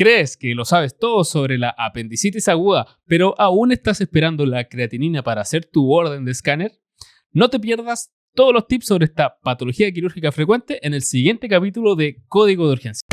¿Crees que lo sabes todo sobre la apendicitis aguda, pero aún estás esperando la creatinina para hacer tu orden de escáner? No te pierdas todos los tips sobre esta patología quirúrgica frecuente en el siguiente capítulo de Código de Urgencia.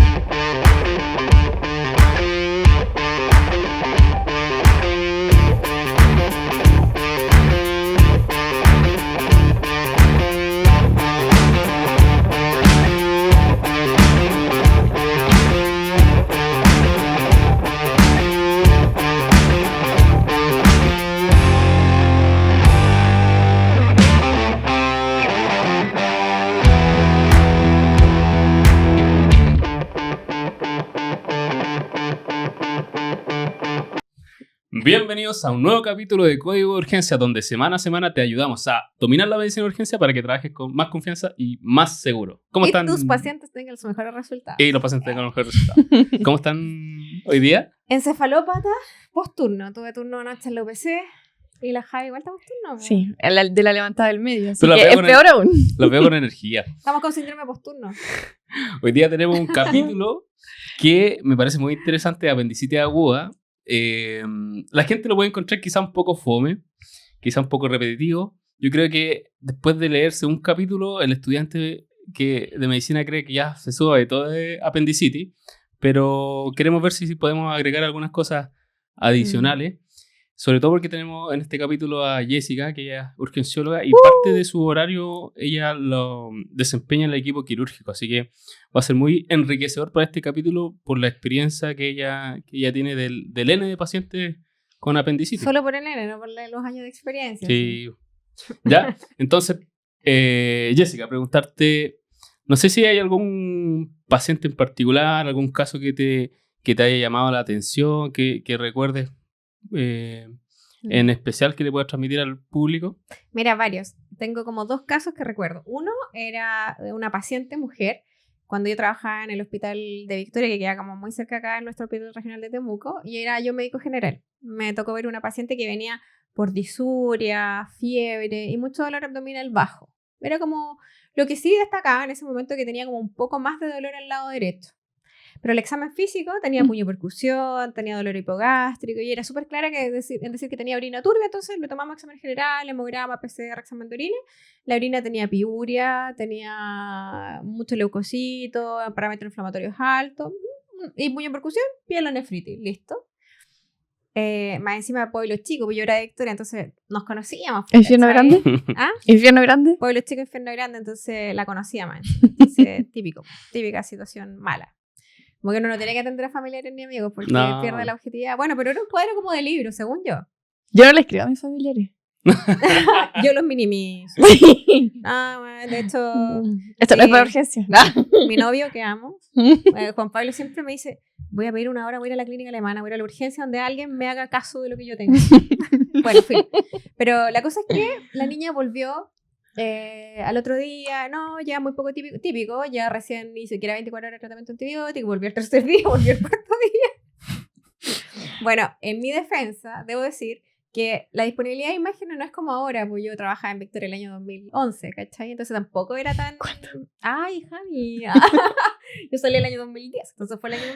Bienvenidos a un nuevo capítulo de Código de Urgencia, donde semana a semana te ayudamos a dominar la medicina de urgencia para que trabajes con más confianza y más seguro. ¿Cómo están? Y tus pacientes tengan los mejores resultados. Y los pacientes tengan los mejores resultados. ¿Cómo están hoy día? Encefalópata, post-turno. Tuve turno anoche en la UPC y la Javi igual está post-turno. Sí, de la levantada del medio. Así Pero que es peor aún. Lo veo con energía. Estamos con síndrome post-turno. Hoy día tenemos un capítulo que me parece muy interesante de apendicitis aguda. La gente lo puede encontrar quizá un poco fome, quizá un poco repetitivo. Yo creo que después de leerse un capítulo, el estudiante de medicina cree que ya se suba de todo de apendicitis, pero queremos ver si podemos agregar algunas cosas adicionales, sobre todo porque tenemos en este capítulo a Jessica, que ella es urgencióloga, y parte de su horario ella lo desempeña en el equipo quirúrgico, así que va a ser muy enriquecedor para este capítulo por la experiencia que ella tiene del N de pacientes con apendicitis. Solo por el N, no por los años de experiencia. Sí. ¿Ya? Entonces, Jessica, preguntarte, no sé si hay algún paciente en particular, algún caso que te haya llamado la atención, que recuerdes en especial que le puedas transmitir al público. Mira, varios. Tengo como dos casos que recuerdo. Uno era una paciente mujer cuando yo trabajaba en el hospital de Victoria, que queda como muy cerca acá en nuestro hospital regional de Temuco, y era yo médico general. Me tocó ver una paciente que venía por disuria, fiebre y mucho dolor abdominal bajo. Era como lo que sí destacaba en ese momento, que tenía como un poco más de dolor al lado derecho. Pero el examen físico tenía puño percusión, tenía dolor hipogástrico y era súper clara en decir que tenía orina turbia. Entonces le tomamos examen general, hemograma, PCR, examen de orina. La orina tenía piuria, tenía mucho leucocito, parámetros inflamatorios altos y puño percusión, pielonefritis, listo. Más encima de Pueblo Chico, pues yo era de Victoria, entonces nos conocíamos. ¿Infierno grande? ¿Ah? ¿Infierno grande? Pueblo Chico, infierno grande, entonces la conocía más. Entonces, típica situación mala. Como que uno no tenía que atender a familiares ni amigos porque pierde la objetividad. Bueno, pero era un cuadro como de libro, según yo. Yo no le escribo a mis familiares. Yo los minimizo. De hecho... Esto no es para urgencia. Mi novio, que amo, Juan Pablo, siempre me dice, voy a pedir una hora, voy a ir a la clínica alemana, voy a ir a la urgencia donde alguien me haga caso de lo que yo tengo. Bueno, en fin. Pero la cosa es que la niña volvió al otro día, ya muy poco típico, ya recién ni siquiera 24 horas de tratamiento antibiótico, volvió el tercer día, volvió el cuarto día. Bueno, en mi defensa, debo decir que la disponibilidad de imágenes no es como ahora, pues yo trabajaba en Victoria el año 2011, ¿cachai? Entonces tampoco era tan... ¿Cuánto? Ay, Javi. Yo salí el año 2010, entonces fue el año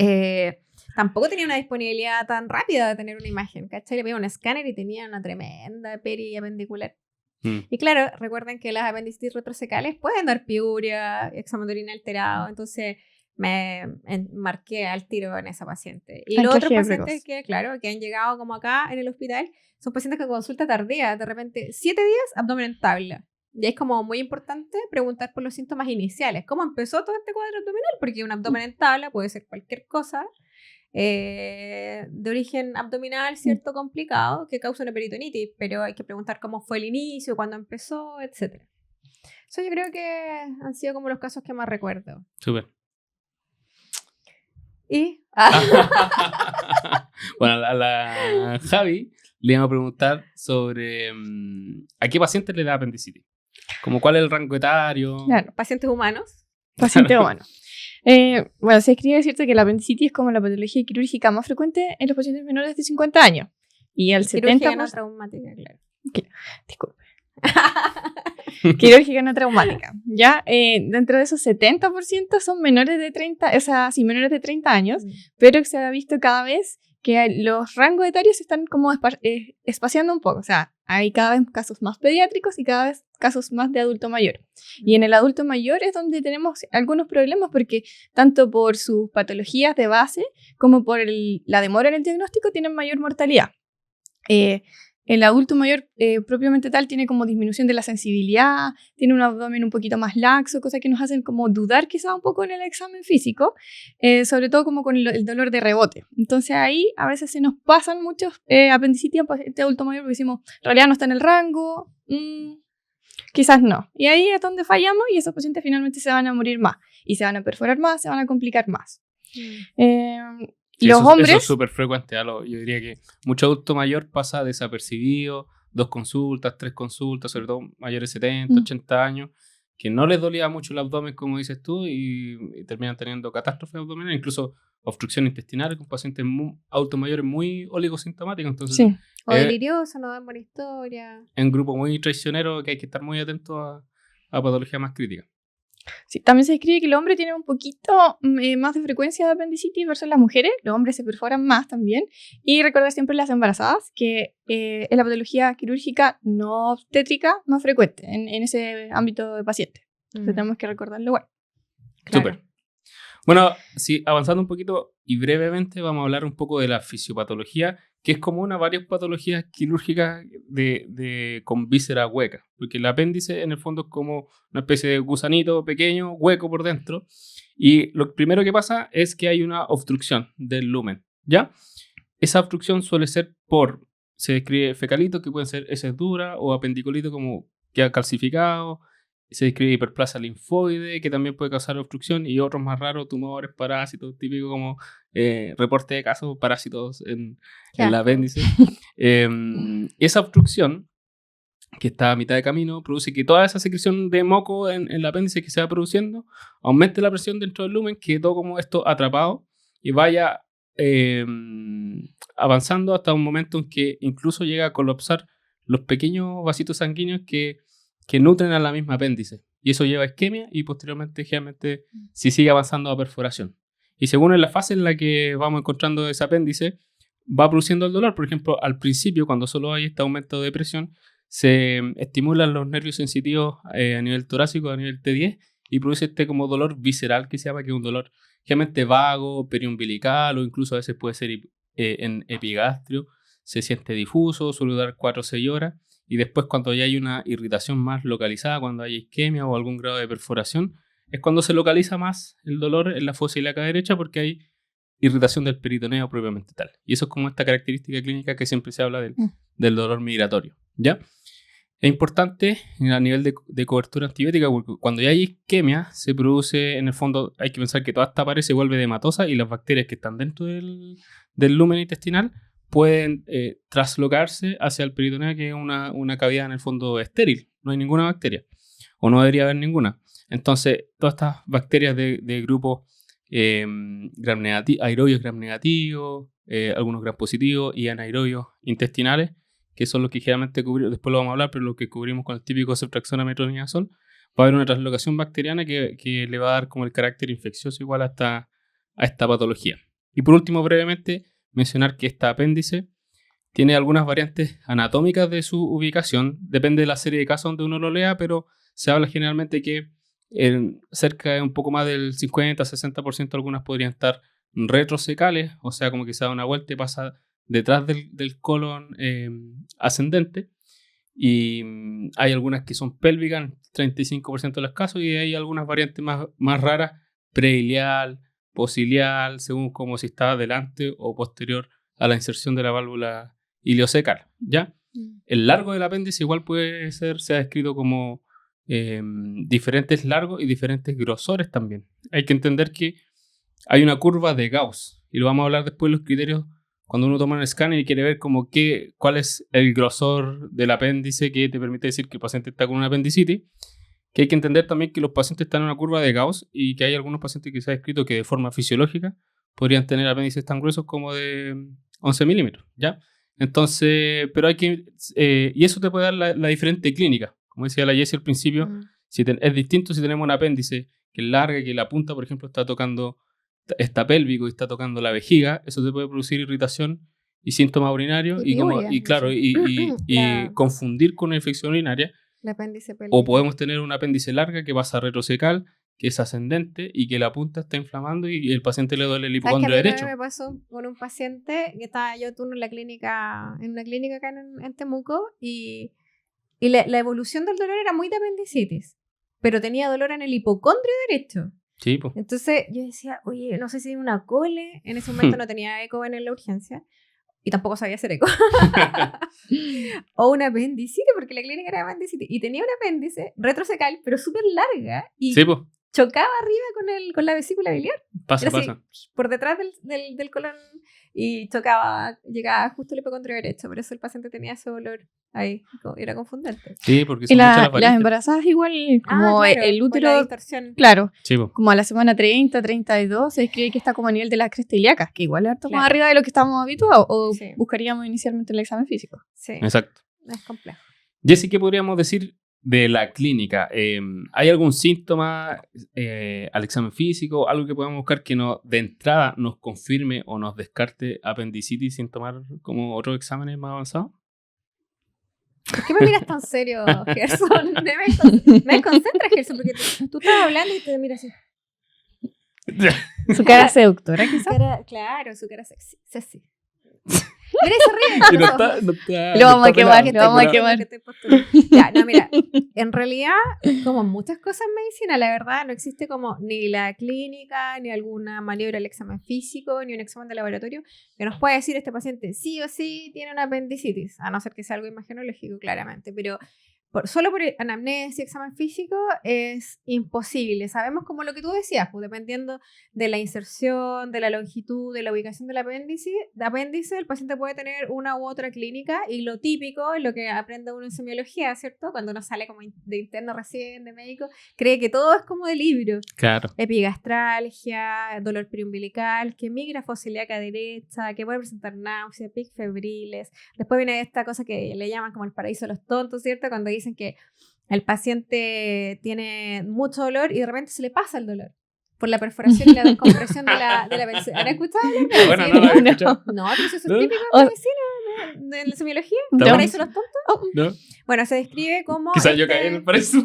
2011. Tampoco tenía una disponibilidad tan rápida de tener una imagen, ¿cachai? Le pedía un escáner y tenía una tremenda periapendicular. Y claro, recuerden que las apendicitis retrosecales pueden dar piuria, examen de orina alterado, entonces me marqué al tiro en esa paciente. Y los otros pacientes que han llegado como acá en el hospital son pacientes con consulta tardía, de repente 7 días, abdomen en tabla. Y es como muy importante preguntar por los síntomas iniciales. ¿Cómo empezó todo este cuadro abdominal? Porque un abdomen en tabla puede ser cualquier cosa de origen abdominal, cierto, complicado, que causa una peritonitis, pero hay que preguntar cómo fue el inicio, cuándo empezó, etc. Eso yo creo que han sido como los casos que más recuerdo. Súper. ¿Y? Bueno, a la Javi le iba a preguntar sobre ¿a qué paciente le da apendicitis? Como cuál es el rango etario. Claro, pacientes humanos. Pacientes humanos. Bueno, se escribe decirte que la apendicitis es como la patología quirúrgica más frecuente en los pacientes menores de 50 años. Y el 70%... no traumática, claro. Disculpe. Quirúrgica no traumática, ¿ya? Dentro de esos 70% son menores de 30, o sea, sí, menores de 30 años, pero se ha visto cada vez que los rangos etarios se están como espaciando un poco, o sea, hay cada vez casos más pediátricos y cada vez casos más de adulto mayor. Y en el adulto mayor es donde tenemos algunos problemas porque tanto por sus patologías de base como por la demora en el diagnóstico tienen mayor mortalidad. El adulto mayor propiamente tal tiene como disminución de la sensibilidad, tiene un abdomen un poquito más laxo, cosas que nos hacen como dudar quizá un poco en el examen físico, sobre todo como con el dolor de rebote. Entonces ahí a veces se nos pasan muchos apendicitis en paciente adulto mayor porque decimos, en realidad no está en el rango, quizás no. Y ahí es donde fallamos y esos pacientes finalmente se van a morir más, y se van a perforar más, se van a complicar más. Sí, Los hombres... Eso es súper frecuente. Yo diría que mucho adulto mayor pasa desapercibido, 2 consultas, 3 consultas, sobre todo mayores de 70, 80 años, que no les dolía mucho el abdomen, como dices tú, y terminan teniendo catástrofes abdominales, incluso obstrucción intestinal con pacientes adultos mayores muy oligosintomáticos. Entonces, sí. O delirioso, no dan buena historia. Es un grupo muy traicionero que hay que estar muy atento a patologías más críticas. Sí, también se describe que el hombre tiene un poquito más de frecuencia de apendicitis versus las mujeres. Los hombres se perforan más también. Y recordar siempre las embarazadas que es la patología quirúrgica no obstétrica más frecuente en ese ámbito de pacientes. Entonces tenemos que recordarlo igual. Claro. Súper. Bueno, sí, avanzando un poquito y brevemente vamos a hablar un poco de la fisiopatología, que es común a varias patologías quirúrgicas con víscera hueca, porque el apéndice en el fondo es como una especie de gusanito pequeño, hueco por dentro, y lo primero que pasa es que hay una obstrucción del lumen, ¿ya? Esa obstrucción suele ser se describe fecalito, que pueden ser heces duras, o apendicolito como queda calcificado. Se describe hiperplasia linfoide, que también puede causar obstrucción, y otros más raros, tumores, parásitos, típico como reporte de casos parásitos en el apéndice. Esa obstrucción, que está a mitad de camino, produce que toda esa secreción de moco en el apéndice que se va produciendo aumente la presión dentro del lumen, que todo como esto atrapado y vaya avanzando hasta un momento en que incluso llega a colapsar los pequeños vasitos sanguíneos que nutren a la misma apéndice. Y eso lleva a isquemia y posteriormente, generalmente, si sigue avanzando a perforación. Y según en la fase en la que vamos encontrando ese apéndice, va produciendo el dolor. Por ejemplo, al principio, cuando solo hay este aumento de presión, se estimulan los nervios sensitivos a nivel torácico, a nivel T10, y produce este como dolor visceral que se llama, que es un dolor generalmente vago, periumbilical, o incluso a veces puede ser en epigastrio. Se siente difuso, suele durar 4 o 6 horas. Y después, cuando ya hay una irritación más localizada, cuando hay isquemia o algún grado de perforación, es cuando se localiza más el dolor en la fosa ilíaca derecha, porque hay irritación del peritoneo propiamente tal. Y eso es como esta característica clínica que siempre se habla del dolor migratorio, ¿ya? Es importante a nivel de cobertura antibiótica, porque cuando ya hay isquemia, se produce, en el fondo, hay que pensar que toda esta pared se vuelve dematosa y las bacterias que están dentro del lumen intestinal pueden traslocarse hacia el peritoneo, que es una cavidad en el fondo estéril. No hay ninguna bacteria, o no debería haber ninguna. Entonces, todas estas bacterias de grupo aerobios gram negativos, algunos gram positivos y anaerobios intestinales, que son los que generalmente cubrimos, después lo vamos a hablar, pero los que cubrimos con el típico ceftriaxona metronidazol, va a haber una translocación bacteriana que le va a dar como el carácter infeccioso igual a esta patología. Y por último, brevemente, mencionar que este apéndice tiene algunas variantes anatómicas de su ubicación, depende de la serie de casos donde uno lo lea, pero se habla generalmente que cerca de un poco más del 50-60% algunas podrían estar retrosecales, o sea, como que se da una vuelta y pasa detrás del colon ascendente, y hay algunas que son pélvicas, 35% de los casos, y hay algunas variantes más raras, preilial, posilial, según como si estaba delante o posterior a la inserción de la válvula iliocecal, ¿ya? El largo del apéndice igual se ha descrito como diferentes largos y diferentes grosores también. Hay que entender que hay una curva de Gauss, y lo vamos a hablar después de los criterios cuando uno toma un escáner y quiere ver como cuál es el grosor del apéndice que te permite decir que el paciente está con una apendicitis. Que hay que entender también que los pacientes están en una curva de Gauss y que hay algunos pacientes que se ha descrito que de forma fisiológica podrían tener apéndices tan gruesos como de 11 milímetros, ¿ya? Entonces, pero hay que... y eso te puede dar la diferente clínica. Como decía la Jessie al principio, es distinto si tenemos un apéndice que es larga y que la punta, por ejemplo, está pélvico y está tocando la vejiga. Eso te puede producir irritación y síntomas urinarios y confundir con una infección urinaria. El apéndice pélvico. O podemos tener un apéndice larga que pasa retrocecal, que es ascendente y que la punta está inflamando y el paciente le duele el hipocondrio derecho. Me pasó con un paciente que estaba yo turno en una clínica acá en Temuco y la evolución del dolor era muy de apendicitis, pero tenía dolor en el hipocondrio derecho. Sí, pues. Entonces yo decía, oye, no sé si tiene una cole. En ese momento no tenía eco en la urgencia y tampoco sabía hacer eco. O una apendicitis, porque la clínica era de apendicitis y tenía un apéndice retrocecal, pero súper larga y sí, pues. Chocaba arriba con la vesícula biliar. Pasa. Por detrás del colon y llegaba justo al hipocondrio derecho. Por eso el paciente tenía ese dolor ahí. Era confundente. Sí, porque son muchas las embarazadas igual, como claro, el útero, claro, sí, como a la semana 30, 32, se describe que está como a nivel de las crestas ilíacas, que igual es harto más arriba de lo que estamos habituados, o buscaríamos inicialmente el examen físico. Sí, exacto. Es complejo. Jessy, ¿qué podríamos decir de la clínica? ¿Hay algún síntoma al examen físico? ¿Algo que podamos buscar que de entrada nos confirme o nos descarte apendicitis sin tomar como otros exámenes más avanzados? ¿Por qué me miras tan serio, Gerson? Me desconcentra, Gerson, porque tú estás hablando y te miras así. Su cara seductora, quizás. Claro, su cara sexy. Mira, se ríe. Lo vamos a quemar. Ya, no, mira, en realidad, como en muchas cosas en medicina, la verdad, no existe como ni la clínica, ni alguna maniobra del examen físico, ni un examen de laboratorio que nos pueda decir este paciente sí o sí tiene una apendicitis, a no ser que sea algo imagenológico, claramente, pero solo por anamnesis y examen físico es imposible. Sabemos como lo que tú decías, pues, dependiendo de la inserción, de la longitud, de la ubicación del apéndice, el paciente puede tener una u otra clínica y lo típico, lo que aprende uno en semiología, ¿cierto? Cuando uno sale como de interno recién, de médico, cree que todo es como de libro. Claro. Epigastralgia, dolor periumbilical, que migra fosiliaca derecha, que puede presentar náuseas, pic febriles. Después viene esta cosa que le llaman como el paraíso de los tontos, ¿cierto? Cuando dicen que el paciente tiene mucho dolor y de repente se le pasa el dolor por la perforación y la descompresión de la vejiga. ¿Han escuchado? Bueno, no, pero eso es típico de medicina, de la semiología. ¿El paraíso de los tontos? No. Bueno, se describe como... Quizás yo caí en el paraíso.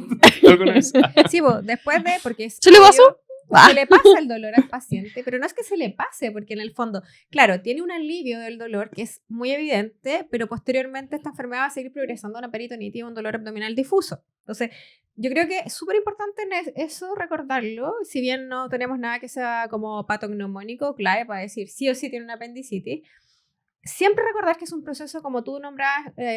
Sí, después de... Porque ¿se le pasó? Se le pasa el dolor al paciente, pero no es que se le pase, porque en el fondo, claro, tiene un alivio del dolor que es muy evidente, pero posteriormente esta enfermedad va a seguir progresando a una peritonitis o un dolor abdominal difuso. Entonces, yo creo que es súper importante eso recordarlo, si bien no tenemos nada que sea como patognomónico, clave para decir sí o sí tiene una apendicitis. Siempre recordar que es un proceso, como tú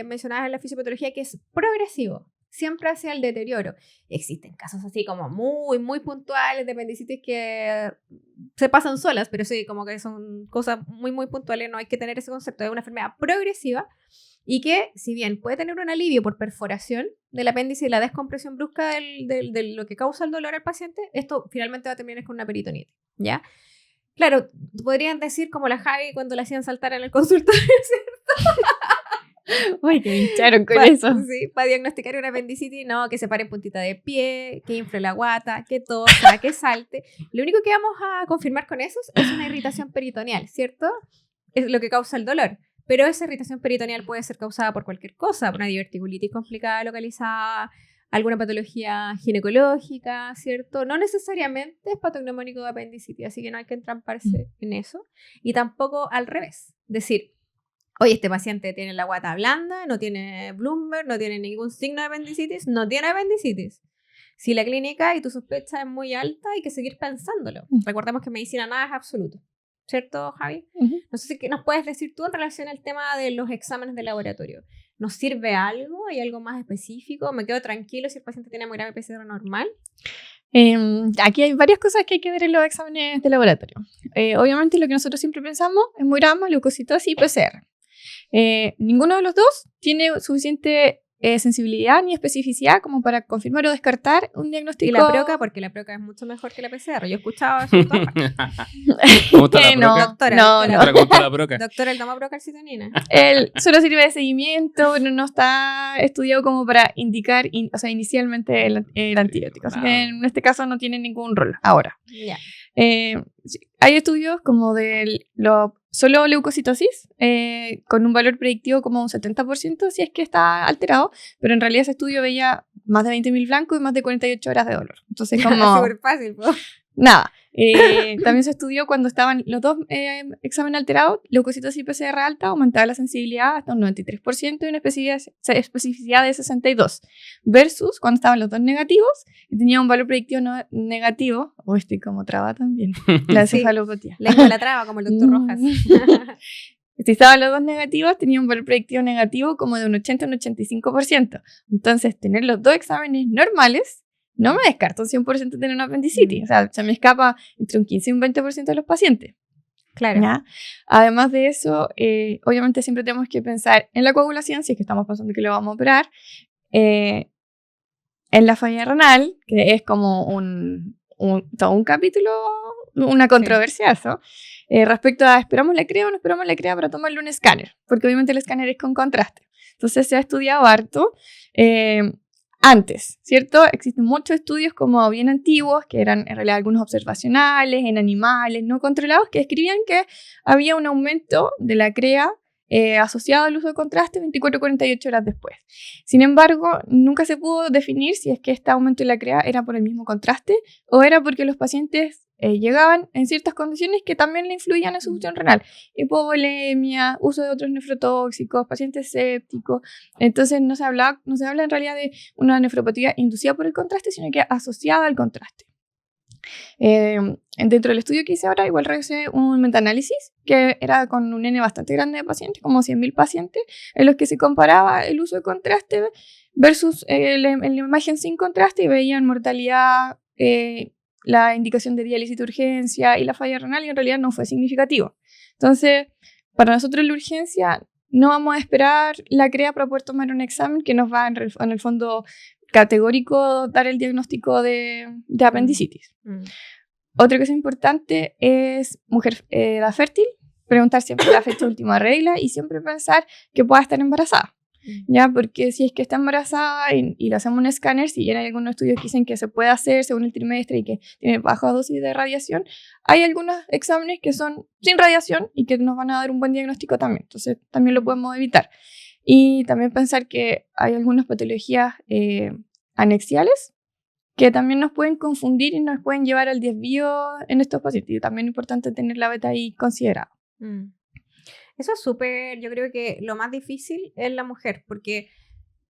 mencionabas en la fisiopatología, que es progresivo. Siempre hacia el deterioro. Existen casos así como muy, muy puntuales de apendicitis que se pasan solas, pero sí, como que son cosas muy, muy puntuales. No hay que tener ese concepto de una enfermedad progresiva y que, si bien puede tener un alivio por perforación del apéndice y la descompresión brusca de lo que causa el dolor al paciente, esto finalmente va a terminar con una peritonitis, ¿ya? Claro, podrían decir como la Javi cuando la hacían saltar en el consultorio, ¿cierto? Uy, que me hincharon con eso. Sí, para diagnosticar una apendicitis, no, que se pare en puntita de pie, que infle la guata, que tosa, que salte. Lo único que vamos a confirmar con eso es una irritación peritoneal, ¿cierto? Es lo que causa el dolor. Pero esa irritación peritoneal puede ser causada por cualquier cosa, por una diverticulitis complicada localizada, alguna patología ginecológica, ¿cierto? No necesariamente es patognomónico de apendicitis, así que no hay que entramparse en eso. Y tampoco al revés. Decir, oye, este paciente tiene la guata blanda, no tiene Bloomberg, no tiene ningún signo de apendicitis, no tiene apendicitis. Si la clínica y tu sospecha es muy alta, hay que seguir pensándolo. Recordemos que medicina nada es absoluto. ¿Cierto, Javi? No sé qué nos puedes decir tú en relación al tema de los exámenes de laboratorio. ¿Nos sirve algo? ¿Hay algo más específico? ¿Me quedo tranquilo si el paciente tiene hemograma PCR normal? Aquí hay varias cosas que hay que ver en los exámenes de laboratorio. Obviamente lo que nosotros siempre pensamos es hemograma, leucocitosis y PCR. Ninguno de los dos tiene suficiente sensibilidad ni especificidad como para confirmar o descartar un diagnóstico. Y la PROCA, porque la PROCA es mucho mejor que la PCR. Yo he escuchado eso en todas partes. ¿Cómo está la No, broca? Doctora, no, doctora. no. Doctora, ¿cómo está la broca? Doctora, él toma procalcitonina. Solo sirve de seguimiento, pero no está estudiado como para indicar, o sea, inicialmente el antibiótico. Así que en este caso no tiene ningún rol ahora. Ya. Hay estudios como solo leucocitosis con un valor predictivo como un 70% si es que está alterado, pero en realidad ese estudio veía más de 20.000 blancos y más de 48 horas de dolor. Entonces como... Súper fácil, po. Nada. También se estudió cuando estaban los dos exámenes alterados, leucocitosis y PCR alta, aumentaba la sensibilidad hasta un 93% y una especificidad de 62%, versus cuando estaban los dos negativos, y tenía un valor predictivo negativo, estoy como traba también, la encefalopatía. Lengua la traba, como el doctor Rojas. Si estaban los dos negativos, tenía un valor predictivo negativo como de un 80 a un 85%. Entonces, tener los dos exámenes normales no me descarto un 100% de tener una apendicitis. O sea, se me escapa entre un 15 y un 20% de los pacientes. Claro. ¿Ya? Además de eso, obviamente siempre tenemos que pensar en la coagulación, si es que estamos pensando que lo vamos a operar, en la falla renal, que es como todo un capítulo, una controversia eso, respecto a esperamos la CREA o no esperamos la CREA para tomarle un escáner, porque obviamente el escáner es con contraste. Entonces se ha estudiado harto antes, ¿cierto? Existen muchos estudios como bien antiguos, que eran en realidad algunos observacionales, en animales no controlados, que describían que había un aumento de la CREA asociado al uso de contraste 24-48 horas después. Sin embargo, nunca se pudo definir si es que este aumento de la CREA era por el mismo contraste o era porque los pacientes llegaban en ciertas condiciones que también le influían en su función renal. Hipovolemia, uso de otros nefrotóxicos, pacientes sépticos. Entonces no se habla en realidad de una nefropatía inducida por el contraste, sino que asociada al contraste. Dentro del estudio que hice ahora, igual realicé un metaanálisis que era con un N bastante grande de pacientes, como 100.000 pacientes, en los que se comparaba el uso de contraste versus la imagen sin contraste y veían mortalidad, la indicación de diálisis de urgencia y la falla renal, y en realidad no fue significativo. Entonces, para nosotros la urgencia no vamos a esperar la CREA para poder tomar un examen que nos va en el fondo categórico dar el diagnóstico de apendicitis. Otra cosa importante es mujer edad fértil, preguntar siempre la fecha de última regla y siempre pensar que pueda estar embarazada. ¿Ya? Porque si es que está embarazada y le hacemos un escáner, si bien hay algunos estudios que dicen que se puede hacer según el trimestre y que tiene baja dosis de radiación, hay algunos exámenes que son sin radiación y que nos van a dar un buen diagnóstico también. Entonces también lo podemos evitar. Y también pensar que hay algunas patologías anexiales que también nos pueden confundir y nos pueden llevar al desvío en estos pacientes. Y también es importante tener la beta ahí considerada. Eso es súper, yo creo que lo más difícil es la mujer, porque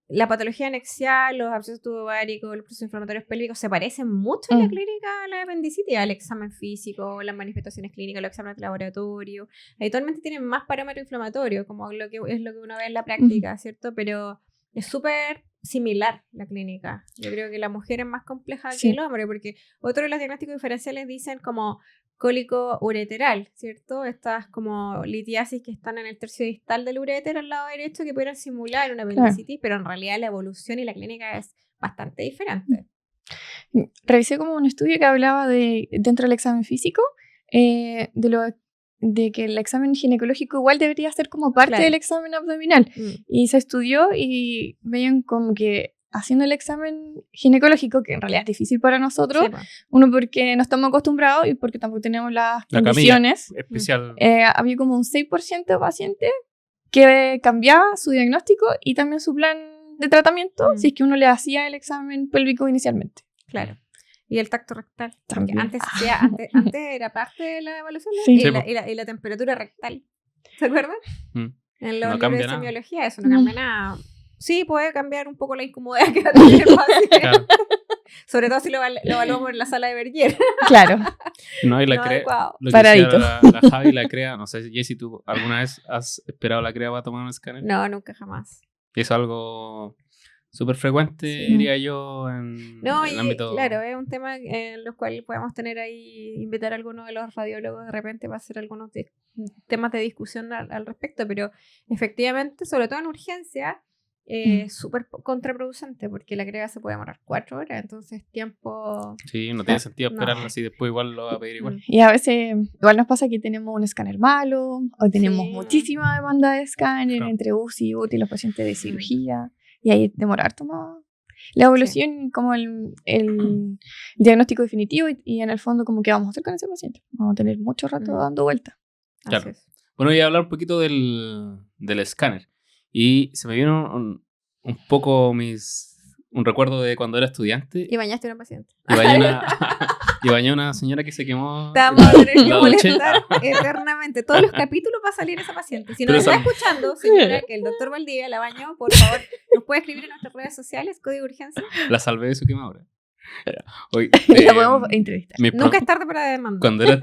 la patología anexial, los abscesos tubováricos, los procesos inflamatorios pélvicos se parecen mucho en la clínica a la apendicitis, al examen físico, las manifestaciones clínicas, los exámenes de laboratorio. Habitualmente tienen más parámetros inflamatorios, como lo que es lo que uno ve en la práctica, ¿cierto? Pero es súper similar la clínica. Yo creo que la mujer es más compleja que el hombre, porque otros de los diagnósticos diferenciales dicen como cólico ureteral, ¿cierto? Estas como litiasis que están en el tercio distal del uréter al lado derecho que pudieran simular una apendicitis, pero en realidad la evolución y la clínica es bastante diferente. Revisé como un estudio que hablaba dentro del examen físico, de que el examen ginecológico igual debería ser como parte del examen abdominal. Y se estudió y veían como que haciendo el examen ginecológico, que en realidad es difícil para nosotros, uno porque no estamos acostumbrados y porque tampoco tenemos las condiciones especial. Había como un 6% de pacientes que cambiaba su diagnóstico y también su plan de tratamiento si es que uno le hacía el examen pélvico inicialmente. Claro. Y el tacto rectal. También. Antes era parte de la evaluación y la temperatura rectal. ¿Se acuerdan? En los libros de semiología eso no cambia nada. Sí, puede cambiar un poco la incomodidad que va a tener el paciente. Claro. Sobre todo si lo evaluamos en la sala de Berger. Claro. No, y la CREA. Lo que paradito. La Javi, la CREA. No sé, Jessy, ¿tú alguna vez has esperado la CREA para tomar un escáner? No, nunca jamás. Es algo súper frecuente, diría yo, en el ámbito... Claro, es un tema en los cuales podemos tener ahí, invitar a alguno de los radiólogos de repente para hacer algunos temas de discusión al respecto, pero efectivamente, sobre todo en urgencia, súper contraproducente porque la crema se puede demorar 4 horas, entonces tiempo... Sí, no tiene sentido esperarla No. así, después igual lo va a pedir igual. Y a veces, igual nos pasa que tenemos un escáner malo, o tenemos Sí. muchísima demanda de escáner Claro. entre UCI y UTI, los pacientes de cirugía, y ahí demora harto más. La evolución, como el diagnóstico definitivo, y en el fondo, como que vamos a hacer con ese paciente. Vamos a tener mucho rato dando vueltas. Claro. Así es. Bueno, voy a hablar un poquito del escáner. Y se me vino un poco un recuerdo de cuando era estudiante. Y bañaste a una paciente. Y bañé a una señora que se quemó. Te vamos a tener que la ducha. molestar eternamente. Todos los capítulos va a salir esa paciente. Si no Pero está esa- escuchando, señora, que el doctor Valdivia la bañó, por favor, nos puede escribir en nuestras redes sociales, código de urgencia. La salvé de su quemadura. Hoy, La podemos entrevistar. Nunca es tarde para demandar. Cuando era...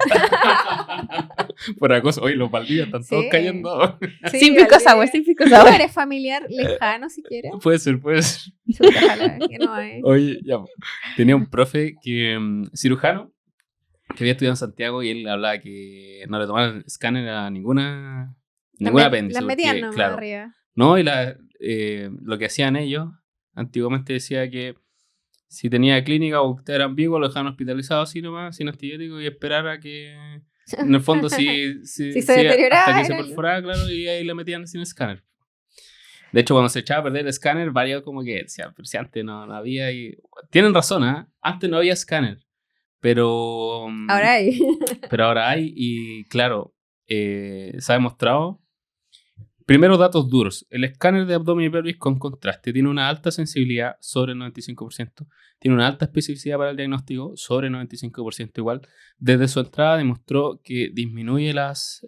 Por acoso. Oye, los Valdivia están todos Sí. cayendo. Sí, Sin picos Valdivia. agua, sin picos ¿Tú agua. eres familiar lejano, si quieres? Puede ser. Chuta, ojalá que no hay. Oye, ya. Tenía un profe que cirujano que había estudiado en Santiago y él hablaba que no le tomaban escáner a ninguna apéndice. Las metían porque, nomás claro, arriba. no, y lo que hacían ellos antiguamente decía que si tenía clínica o usted era ambiguo, lo dejaban hospitalizado así nomás, sin antibiótico y esperar a que, en el fondo, si Si se deterioraba, hasta que se era el- perforaba, claro, y ahí le metían sin escáner. De hecho, cuando se echaba a perder el escáner, varios como que decían, pero si antes no había. Y... Tienen razón, ¿eh? Antes no había escáner, pero Ahora hay. pero ahora hay. Y claro, se ha demostrado. Primero, datos duros. El escáner de abdomen y pelvis con contraste tiene una alta sensibilidad, sobre el 95%. Tiene una alta especificidad para el diagnóstico, sobre el 95% igual. Desde su entrada demostró que disminuye las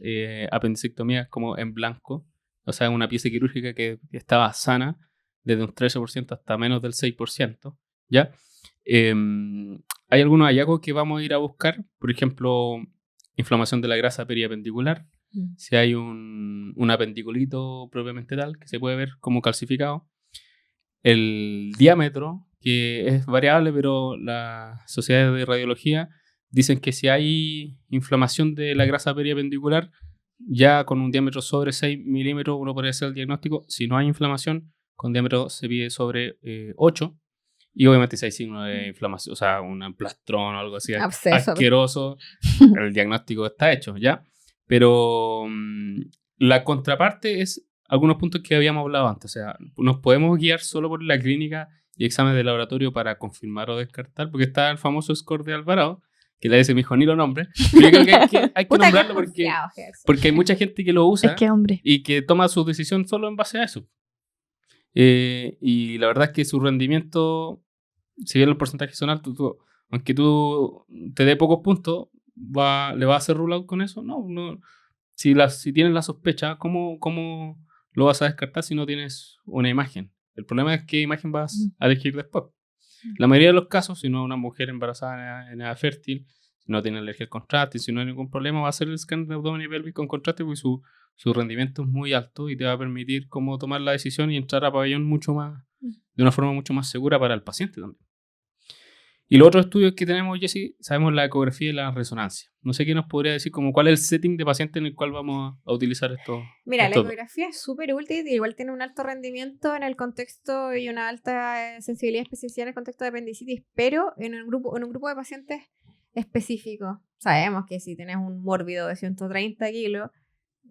apendicectomías como en blanco. O sea, una pieza quirúrgica que estaba sana, desde un 13% hasta menos del 6%. ¿Ya? Hay algunos hallazgos que vamos a ir a buscar. Por ejemplo, inflamación de la grasa periapendicular. Si hay un apendiculito propiamente tal, que se puede ver como calcificado. El diámetro, que es variable, pero las sociedades de radiología dicen que si hay inflamación de la grasa periapendicular, ya con un diámetro sobre 6 milímetros uno podría hacer el diagnóstico. Si no hay inflamación, con diámetro se pide sobre 8. Y obviamente si hay signos de inflamación, o sea, un emplastrón o algo así Absceso. asqueroso, el diagnóstico está hecho, ¿ya? Pero la contraparte es algunos puntos que habíamos hablado antes. O sea, nos podemos guiar solo por la clínica y exámenes de laboratorio para confirmar o descartar, porque está el famoso score de Alvarado, que le dice mi hijo ni lo nombre. Pero yo creo que hay que Puta, qué nombrarlo confiado, Gerson. porque hay mucha gente que lo usa Es que, hombre. y que toma su decisión solo en base a eso. Y la verdad es que su rendimiento, si bien los porcentajes son altos, aunque tú te dé pocos puntos, ¿le va a hacer rule out con eso? No. Si tienes la sospecha, ¿cómo lo vas a descartar si no tienes una imagen? El problema es qué imagen vas a elegir después. La mayoría de los casos, si no una mujer embarazada en edad fértil, si no tiene alergia al contraste, si no hay ningún problema, va a hacer el scan de abdomen y pelvis con contraste porque su rendimiento es muy alto y te va a permitir cómo tomar la decisión y entrar a pabellón de una forma mucho más segura para el paciente también. Y los otros estudios que tenemos, Jessy, sabemos la ecografía y la resonancia. No sé qué nos podría decir, como cuál es el setting de paciente en el cual vamos a utilizar esto. Mira, la ecografía es súper útil y igual tiene un alto rendimiento en el contexto y una alta sensibilidad y especificidad en el contexto de apendicitis, pero en un grupo de pacientes específicos. Sabemos que si tienes un mórbido de 130 kilos,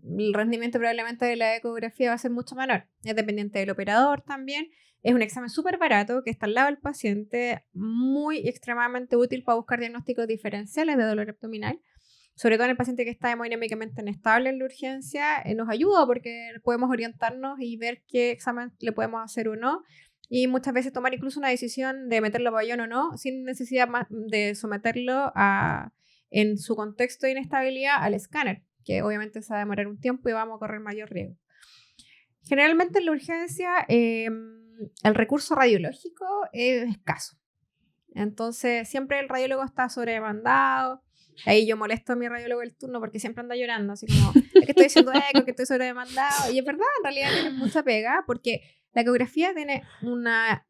el rendimiento probablemente de la ecografía va a ser mucho menor. Es dependiente del operador también. Es un examen súper barato que está al lado del paciente, muy extremadamente útil para buscar diagnósticos diferenciales de dolor abdominal. Sobre todo en el paciente que está hemodinámicamente inestable en la urgencia, nos ayuda porque podemos orientarnos y ver qué examen le podemos hacer o no. Y muchas veces tomar incluso una decisión de meterlo a pabellón o no, sin necesidad de someterlo en su contexto de inestabilidad al escáner, que obviamente se va a demorar un tiempo y vamos a correr mayor riesgo. Generalmente en la urgencia el recurso radiológico es escaso. Entonces siempre el radiólogo está sobredemandado. Ahí yo molesto a mi radiólogo del turno porque siempre anda llorando, así como, es que estoy haciendo eco, que estoy sobredemandado. Y es verdad, en realidad tiene mucha pega porque la ecografía tiene una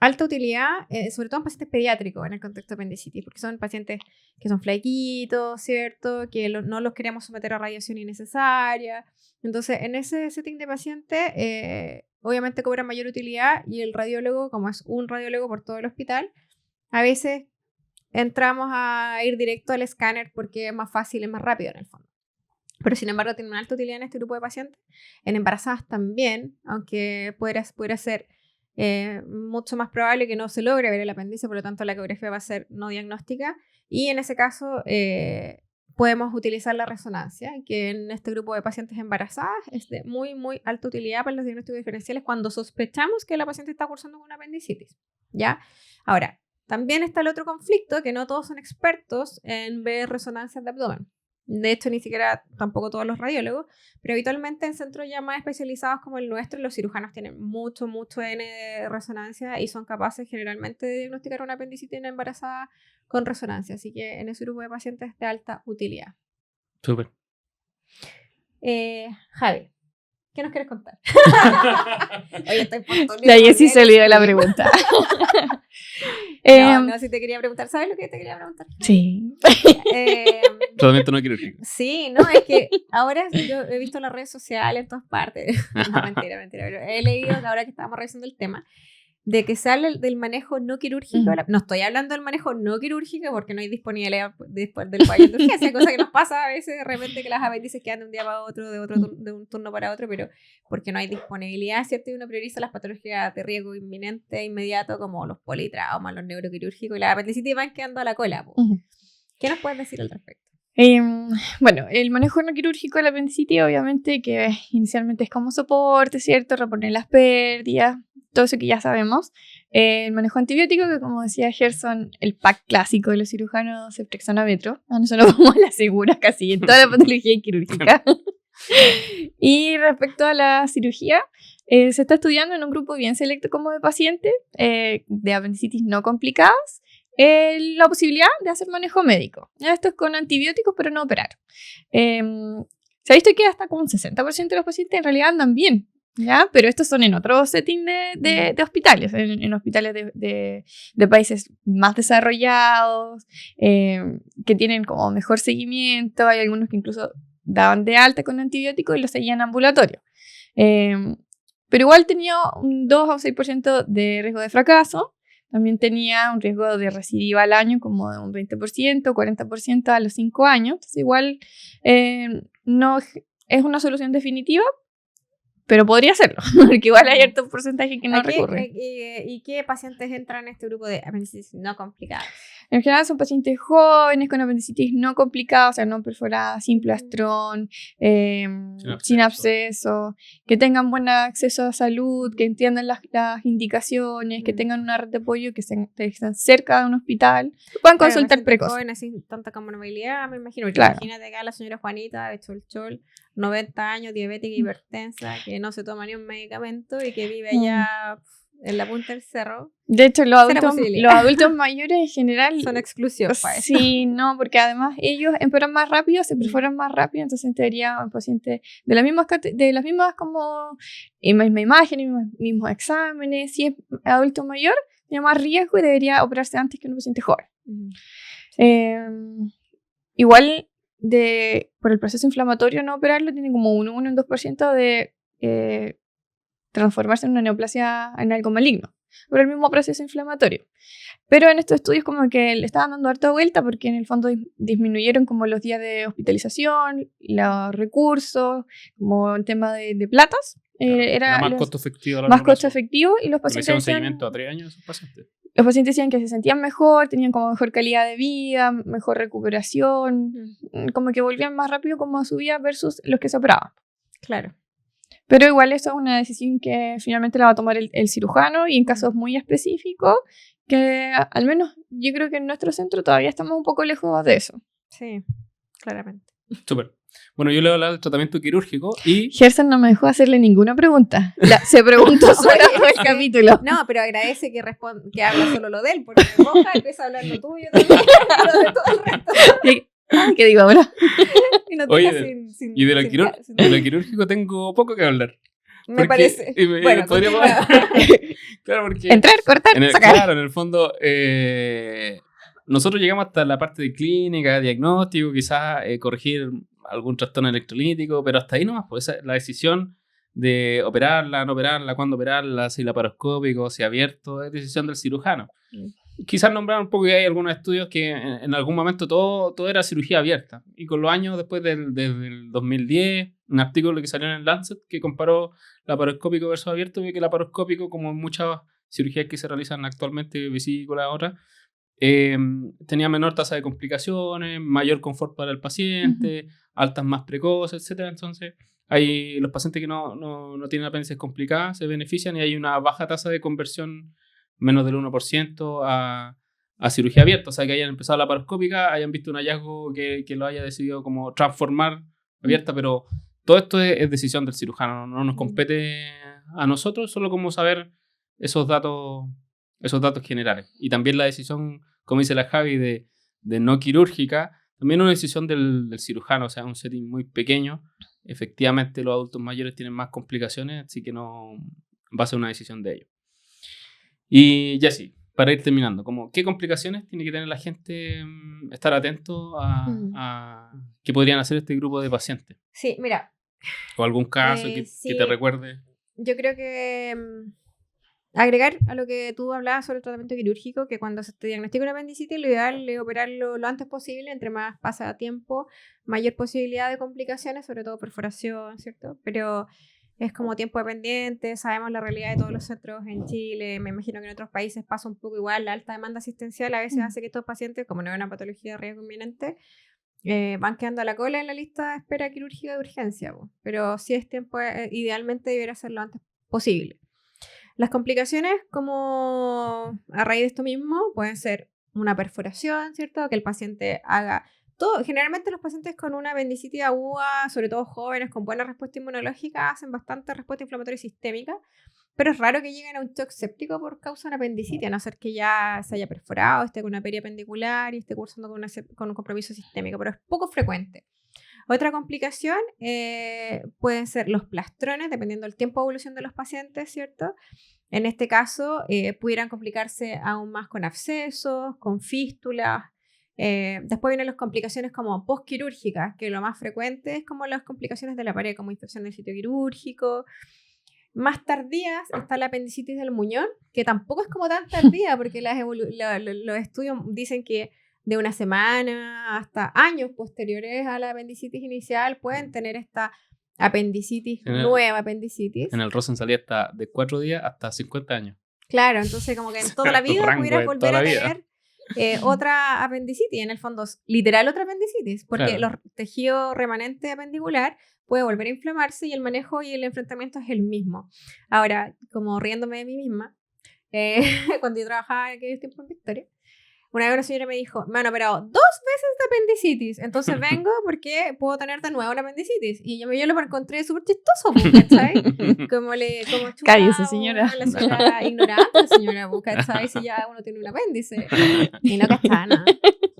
alta utilidad, sobre todo en pacientes pediátricos en el contexto de apendicitis, porque son pacientes que son flaquitos, ¿cierto? Que no los queremos someter a radiación innecesaria. Entonces, en ese setting de paciente, obviamente cobra mayor utilidad y el radiólogo, como es un radiólogo por todo el hospital, a veces entramos a ir directo al escáner porque es más fácil, es más rápido en el fondo. Pero sin embargo tiene una alta utilidad en este grupo de pacientes. En embarazadas también, aunque pudiera ser mucho más probable que no se logre ver el apéndice, por lo tanto la ecografía va a ser no diagnóstica. Y en ese caso podemos utilizar la resonancia, que en este grupo de pacientes embarazadas es de muy, muy alta utilidad para los diagnósticos diferenciales cuando sospechamos que la paciente está cursando con una apendicitis. ¿Ya? Ahora, también está el otro conflicto, que no todos son expertos en ver resonancias de abdomen. De hecho, ni siquiera tampoco todos los radiólogos, pero habitualmente en centros ya más especializados como el nuestro, los cirujanos tienen mucho N de resonancia y son capaces generalmente de diagnosticar una apendicitis en embarazada con resonancia. Así que en ese grupo de pacientes de alta utilidad. Súper. Javi, ¿qué nos quieres contar? Oye, estoy por todo. La Jessie se olvidó la pregunta. No, si te quería preguntar, ¿sabes lo que te quería preguntar? Sí. Tratamiento no quirúrgico. Sí, no, es que ahora yo he visto las redes sociales en todas partes. No, mentira, pero he leído ahora que estábamos revisando el tema de que se habla del manejo no quirúrgico. No estoy hablando del manejo no quirúrgico porque no hay disponibilidad después del fallo de urgencia, cosa que nos pasa a veces de repente que las apéndices quedan de un día para otro, de un turno para otro, pero porque no hay disponibilidad, ¿cierto? Y uno prioriza las patologías de riesgo inminente e inmediato como los politraumas, los neuroquirúrgicos y las apendicitis van quedando a la cola. ¿Qué nos puedes decir al respecto? Bueno, el manejo no quirúrgico de la apendicitis obviamente que inicialmente es como soporte, ¿cierto? Reponer las pérdidas, todo eso que ya sabemos. El manejo antibiótico, que como decía Gerson, el pack clásico de los cirujanos, ceftriaxona-metro. Nosotros vamos a la segura casi en toda la patología quirúrgica. Y respecto a la cirugía, se está estudiando en un grupo bien selecto como de pacientes de apendicitis no complicadas la posibilidad de hacer manejo médico. Esto es con antibióticos, pero no operar. Se ha visto que hasta como un 60% de los pacientes en realidad andan bien, ¿ya? Pero estos son en otro setting de hospitales, en hospitales de países más desarrollados, que tienen como mejor seguimiento. Hay algunos que incluso daban de alta con antibióticos y los seguían ambulatorio. Pero igual tenía un 2 o 6% de riesgo de fracaso. También tenía un riesgo de recidiva al año como de un 20%, 40% a los 5 años. Entonces igual no es una solución definitiva, pero podría serlo, porque igual hay cierto porcentaje que no recurre. ¿Y qué pacientes entran en este grupo de apendicitis no complicadas? En general son pacientes jóvenes con apendicitis no complicada, o sea, no perforada, sin plastrón, sin absceso, que tengan buen acceso a salud, que entiendan las indicaciones, que tengan una red de apoyo, que estén cerca de un hospital, puedan consultar precoz. Jóvenes sin tanta comorbilidad, me imagino. Claro. Imagínate acá la señora Juanita de Cholchol, 90 años, diabética, hipertensa, que no se toma ni un medicamento y que vive allá en la punta del cerro. De hecho, los adultos mayores en general son exclusivos para eso. Sí, no, porque además ellos empeoran más rápido, se perforan más rápido, entonces en teoría un paciente de las mismas como misma imagen, mismos exámenes, si es adulto mayor, tiene más riesgo y debería operarse antes que un paciente joven. Igual por el proceso inflamatorio no operarlo tiene como un 1 o un 2% de transformarse en una neoplasia, en algo maligno, por el mismo proceso inflamatorio. Pero en estos estudios como que le estaban dando harta vuelta porque en el fondo disminuyeron como los días de hospitalización, los recursos, como el tema de platas. Era más costo efectivo. Más costo efectivo y los pacientes decían, un seguimiento a 3 años esos pacientes. Los pacientes decían que se sentían mejor, tenían como mejor calidad de vida, mejor recuperación, como que volvían más rápido como a su vida versus los que se operaban. Claro. Pero igual eso es una decisión que finalmente la va a tomar el cirujano y en casos muy específicos que al menos yo creo que en nuestro centro todavía estamos un poco lejos de eso. Sí, claramente. Súper. Bueno, yo le voy a hablar del tratamiento quirúrgico y... Gerson no me dejó hacerle ninguna pregunta. Se preguntó solo todo el capítulo. No, pero agradece que habla solo lo de él, porque Boja empieza a hablar lo tuyo también, lo de todo el resto. ¿Qué digo ahora? Oye, de lo quirúrgico tengo poco que hablar. Me parece. Bueno, podríamos... Claro, porque... Entrar, cortar, sacar. Claro, en el fondo... nosotros llegamos hasta la parte de clínica, diagnóstico, quizás corregir algún trastorno electrolítico, pero hasta ahí nomás, pues la decisión de operarla, no operarla, cuándo operarla, si laparoscópico, si abierto, es decisión del cirujano. Quizás nombrar un poco que hay algunos estudios que en algún momento todo era cirugía abierta. Y con los años después del 2010, un artículo que salió en el Lancet que comparó laparoscópico versus abierto, vio que laparoscópico, como en muchas cirugías que se realizan actualmente, vesícula, otras, tenía menor tasa de complicaciones, mayor confort para el paciente, altas más precoces, etc. Entonces, hay los pacientes que no tienen apéndices complicadas se benefician y hay una baja tasa de conversión, menos del 1% a cirugía abierta. O sea, que hayan empezado la laparoscópica, hayan visto un hallazgo que lo haya decidido como transformar abierta, pero todo esto es decisión del cirujano, no nos compete a nosotros, solo como saber esos datos generales. Y también la decisión, como dice la Javi, de no quirúrgica, también una decisión del cirujano, o sea, un setting muy pequeño. Efectivamente, los adultos mayores tienen más complicaciones, así que no va a ser una decisión de ellos. Y Jessy, para ir terminando, ¿qué complicaciones tiene que tener la gente estar atento a qué podrían hacer este grupo de pacientes? Sí, mira. ¿O algún caso sí, que te recuerde? Yo creo que agregar a lo que tú hablabas sobre el tratamiento quirúrgico, que cuando se te diagnostica una apendicitis, lo ideal es operarlo lo antes posible, entre más pasa tiempo, mayor posibilidad de complicaciones, sobre todo perforación, ¿cierto? Pero es como tiempo dependiente, sabemos la realidad de todos los centros en Chile, me imagino que en otros países pasa un poco igual, la alta demanda asistencial a veces hace que estos pacientes, como no es una patología de riesgo inminente, van quedando a la cola en la lista de espera quirúrgica de urgencia, pero si es tiempo, idealmente debería ser lo antes posible. Las complicaciones, como a raíz de esto mismo, pueden ser una perforación, ¿cierto? Que el paciente haga todo. Generalmente los pacientes con una apendicitis aguda, sobre todo jóvenes con buena respuesta inmunológica, hacen bastante respuesta inflamatoria sistémica, pero es raro que lleguen a un shock séptico por causa de una apendicitis, a no ser que ya se haya perforado, esté con una periapendicular y esté cursando con un compromiso sistémico, pero es poco frecuente. Otra complicación pueden ser los plastrones, dependiendo del tiempo de evolución de los pacientes, ¿cierto? En este caso, pudieran complicarse aún más con abscesos, con fístulas. Después vienen las complicaciones como postquirúrgicas, que lo más frecuente es como las complicaciones de la pared, como infección del sitio quirúrgico. Más tardías está la apendicitis del muñón, que tampoco es como tan tardía, porque los estudios dicen que de una semana hasta años posteriores a la apendicitis inicial pueden tener esta apendicitis, nueva apendicitis. En el Rosen salía hasta de 4 días hasta 50 años. Claro, entonces como que en toda la vida pudieras volver a tener otra apendicitis, en el fondo literal otra apendicitis, porque los tejidos remanentes apendicular puede volver a inflamarse y el manejo y el enfrentamiento es el mismo. Ahora, como riéndome de mí misma, cuando yo trabajaba en aquellos tiempos en Victoria, una vez una señora me dijo, me han operado 2 veces de apendicitis, entonces vengo porque puedo tener de nuevo una apendicitis. Y yo lo encontré súper chistoso, ¿cachai? Como cállese, señora. La señora ignorante, señora, ¿cachai? Si ya uno tiene un apéndice. Y no cachaba nada.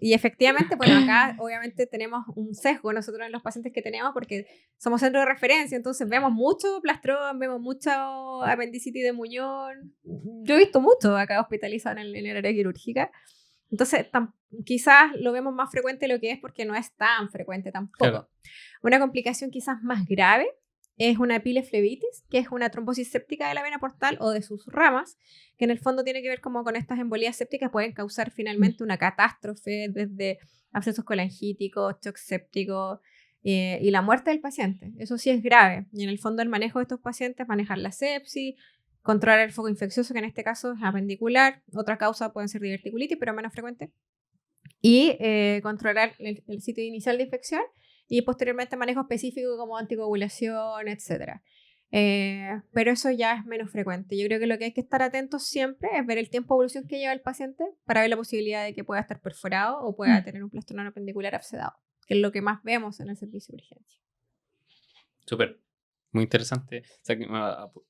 Y efectivamente, bueno, acá obviamente tenemos un sesgo nosotros en los pacientes que tenemos porque somos centro de referencia, entonces vemos mucho plastrón, vemos mucho apendicitis de muñón. Yo he visto mucho acá hospitalizado en el área quirúrgica. Entonces, quizás lo vemos más frecuente de lo que es porque no es tan frecuente tampoco. Claro. Una complicación quizás más grave es una epileflebitis, que es una trombosis séptica de la vena portal o de sus ramas, que en el fondo tiene que ver como con estas embolías sépticas, pueden causar finalmente una catástrofe desde abscesos colangíticos, shock séptico y la muerte del paciente. Eso sí es grave. Y en el fondo el manejo de estos pacientes, manejar la sepsis, controlar el foco infeccioso, que en este caso es apendicular. Otra causa pueden ser diverticulitis, pero menos frecuente. Y controlar el sitio inicial de infección y posteriormente manejo específico como anticoagulación, etc. Pero eso ya es menos frecuente. Yo creo que lo que hay que estar atentos siempre es ver el tiempo de evolución que lleva el paciente para ver la posibilidad de que pueda estar perforado o pueda tener un plastronón apendicular abscedado, que es lo que más vemos en el servicio de urgencia. Súper. Muy interesante. O sea, que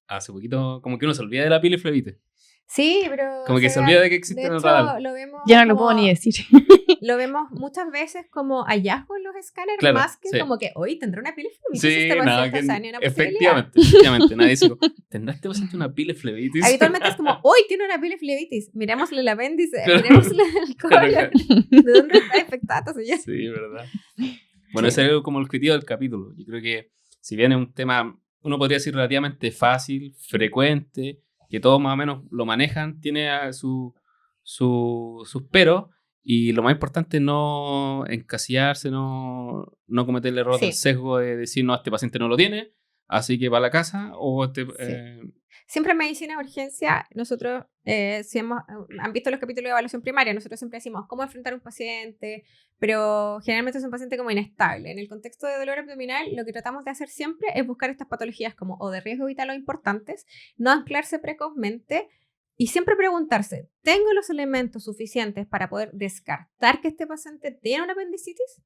hace poquito, como que uno se olvida de la epileflebitis. Sí, pero... Como que se olvida de que existe en el radar. Ya no lo puedo ni decir. Lo vemos muchas veces como hallazgo en los escáneres, claro, más que como que hoy tendrá una epileflebitis. Sí, efectivamente. Nadie dice, ¿tendrá este paciente una epileflebitis? Habitualmente es como, hoy tiene una epileflebitis. Mirémosle el apéndice, mirémosle el colon. ¿De dónde está infectado, señor? Sí, verdad. Bueno, ese es como el objetivo del capítulo. Yo creo que si bien es un tema uno podría decir relativamente fácil, frecuente, que todos más o menos lo manejan, tiene sus peros, y lo más importante es no encasillarse, no cometer el error del sesgo de decir, no, este paciente no lo tiene, así que va a la casa, o Siempre en medicina de urgencia, nosotros, si han visto los capítulos de evaluación primaria, nosotros siempre decimos cómo enfrentar a un paciente, pero generalmente es un paciente como inestable. En el contexto de dolor abdominal, lo que tratamos de hacer siempre es buscar estas patologías como o de riesgo vital o importantes, no anclarse precozmente y siempre preguntarse, ¿tengo los elementos suficientes para poder descartar que este paciente tiene una apendicitis?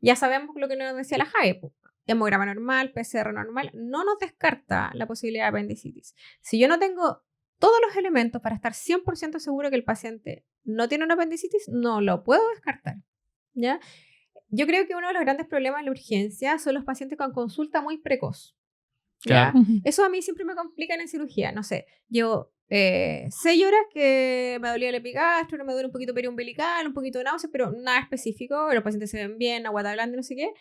Ya sabemos lo que nos decía la Jae, hemograma normal, PCR normal, no nos descarta la posibilidad de apendicitis. Si yo no tengo todos los elementos para estar 100% seguro que el paciente no tiene una apendicitis, no lo puedo descartar, ¿ya? Yo creo que uno de los grandes problemas en la urgencia son los pacientes con consulta muy precoz, ¿ya? Claro. Eso a mí siempre me complica en cirugía, no sé, llevo 6 horas que me dolía el epigastro, me duele un poquito periumbilical, un poquito de náuseas, pero nada específico, los pacientes se ven bien, aguata blanda, no sé qué.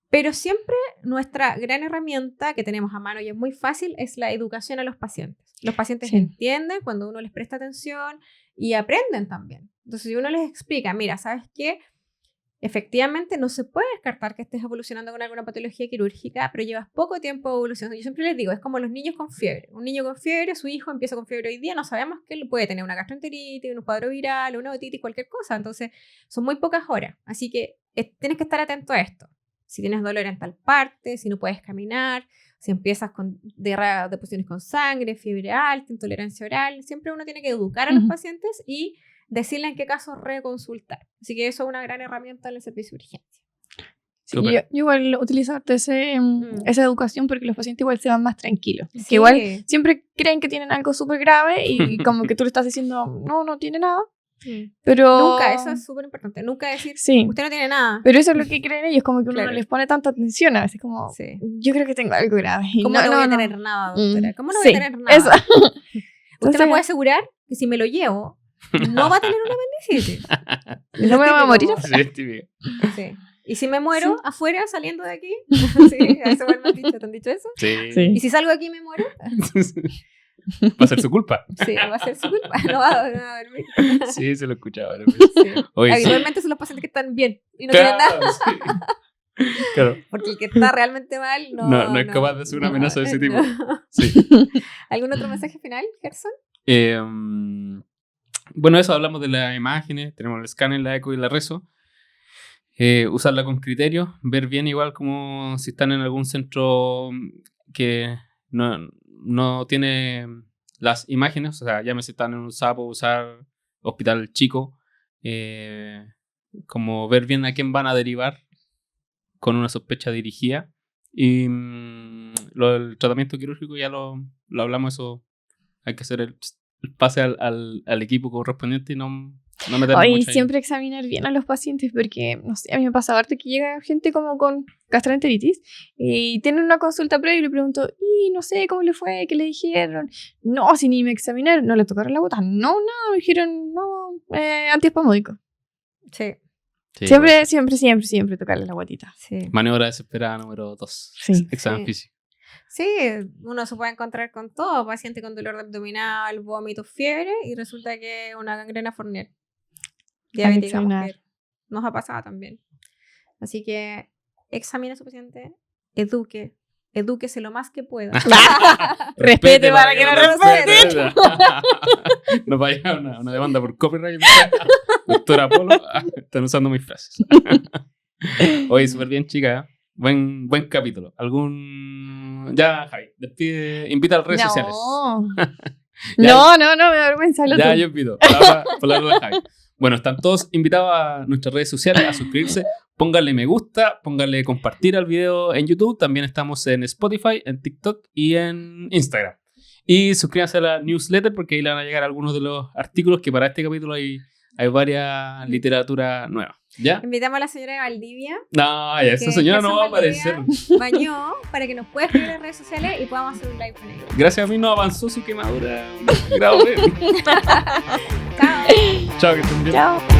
Pero siempre nuestra gran herramienta que tenemos a mano y es muy fácil es la educación a los pacientes. Los pacientes entienden cuando uno les presta atención y aprenden también. Entonces, si uno les explica, mira, ¿sabes qué? Efectivamente, no se puede descartar que estés evolucionando con alguna patología quirúrgica, pero llevas poco tiempo de evolución. Yo siempre les digo, es como los niños con fiebre. Un niño con fiebre, su hijo empieza con fiebre hoy día, no sabemos que él puede tener una gastroenteritis, un cuadro viral, una otitis, cualquier cosa. Entonces, son muy pocas horas. Así que tienes que estar atento a esto. Si tienes dolor en tal parte, si no puedes caminar, si empiezas con deposiciones con sangre, fiebre alta, intolerancia oral, siempre uno tiene que educar a los pacientes y decirle en qué caso reconsultar. Así que eso es una gran herramienta en el servicio de urgencia. Sí, yo igual utilizo esa educación porque los pacientes igual se van más tranquilos. Sí. Que igual siempre creen que tienen algo súper grave y como que tú le estás diciendo, no tiene nada. Pero Nunca, eso es súper importante. Nunca decir, usted no tiene nada. Pero eso es lo que creen ellos, como que uno no les pone tanta atención a veces, como, yo creo que tengo algo grave. ¿Cómo no voy a tener nada, doctora? ¿Cómo no voy a tener nada? Eso. Usted me puede asegurar que si me lo llevo, no va a tener una apendicitis. No me va a morir. Sí. Y si me muero afuera, saliendo de aquí, eso me han dicho, ¿te han dicho eso? Sí. Y si salgo de aquí y me muero, va a ser su culpa. Sí, va a ser su culpa. No va a dormir. Sí, se lo escuchaba. Sí. Habitualmente son los pacientes que están bien y no tienen nada. Sí. Claro. Porque el que está realmente mal no es capaz de hacer una amenaza de ese tipo. Sí. ¿Algún otro mensaje final, Gerson? Bueno, eso, hablamos de las imágenes, tenemos el escáner, la eco y la reso. Usarla con criterio, ver bien igual como si están en algún centro que no tiene las imágenes, o sea, llámese están en un SAPO, usar hospital chico, como ver bien a quién van a derivar con una sospecha dirigida. Y el tratamiento quirúrgico ya lo hablamos, eso hay que hacer el pase al equipo correspondiente y no meternos mucho ahí. Siempre examinar bien a los pacientes porque, no sé, a mí me pasa ahorita que llega gente como con gastroenteritis y tienen una consulta previa y le pregunto, y no sé cómo le fue, qué le dijeron. No, si ni me examinaron, no le tocaron la bota. No, me dijeron, antiespasmódico. Sí. Siempre tocarle la guatita. Sí. Maniobra desesperada número 2. Sí. Examen físico. Sí, uno se puede encontrar con todo, paciente con dolor abdominal, vómito, fiebre, y resulta que una gangrena fournier. Diabética mujer. Nos ha pasado también. Así que examine a su paciente, edúquese lo más que pueda. Respete para que no respete. No vaya una demanda por copyright. Doctora Polo, están usando mis frases. Oye, súper bien, chica. Buen capítulo. Ya, Javi, despide, invita a las redes sociales. No, me da vergüenza. Ya, yo invito. Palabra de Javi. Bueno, están todos invitados a nuestras redes sociales a suscribirse. Pónganle me gusta, pónganle compartir al video en YouTube. También estamos en Spotify, en TikTok y en Instagram. Y suscríbanse a la newsletter porque ahí le van a llegar algunos de los artículos que para este capítulo hay varias literatura nueva. ¿Ya? Invitamos a la señora de Valdivia. No, ya esa señora no va a aparecer. Bañó para que nos pueda escribir en las redes sociales y podamos hacer un live con ella. Gracias a mí no avanzó su quemadura. Grado B. Chao. Chao, que estén bien. Chao.